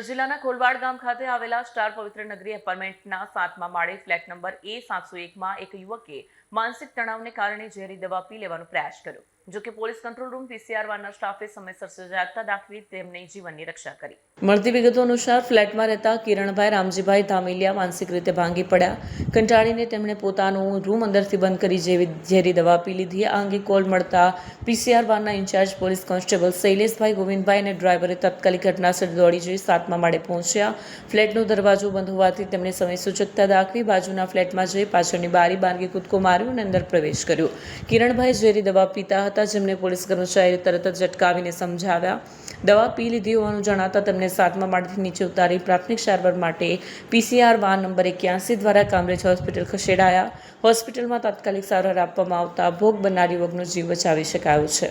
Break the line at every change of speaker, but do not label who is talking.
સુરત જિલ્લાના કોલવાડ ગામ ખાતે આવેલા સ્ટાર પવિત્ર નગરી એપાર્ટમેન્ટના 7મા માળે ફ્લેટ નંબર A701માં એક યુવકે માનસિક તણાવને કારણે ઝેરી દવા પી લેવાનો પ્રયાસ કર્યો. જો કે પોલીસ કંટ્રોલ રૂમ PCR વાનના સ્ટાફે સમયસર સજાગતા દાખવી તેમની જીવનની રક્ષા કરી. મળતી વિગતો અનુસાર ફ્લેટમાં રહેતા કિરણભાઈ રામજીભાઈ ધામેલિયા માનસિક રીતે ભાંગી પડ્યા. કંટાળીને તેમણે પોતાનું રૂમ અંદરથી બંધ કરી ઝેરી દવા પી લીધી. આ અંગે કોલ મળતા PCR વાનના ઇન્ચાર્જ પોલીસ કોન્સ્ટેબલ શૈલેષભાઈ ગોવિંદભાઈ અને ડ્રાઈવરે તાત્કાલિક ઘટનાસ્થળે દોડી જઈ 7મા માળે પહોંચ્યા. ફ્લેટનો દરવાજો બંધ હોવાથી તેમણે સમય સૂચકતા દાખવી બાજુના ફ્લેટમાં જઈ પાછળની બારી બારગે કૂદકો માર્યો અને અંદર પ્રવેશ કર્યો. કિરણભાઈ ઝેરી દવા પીતા હતા, જેમને પોલીસ કર્મચારીએ તરત જ અટકાવીને સમજાવ્યા. દવા પી લીધી હોવાનું જણાતા તેમને 7મા માળેથી નીચે ઉતારી પ્રાથમિક સારવાર માટે PCR વાન નંબર 81 દ્વારા કામરેજ હોસ્પિટલ ખસેડાયા. હોસ્પિટલમાં તાત્કાલિક સારવાર આપવામાં આવતા ભોગ બનનાર યુવકનો જીવ બચાવી શકાયો છે.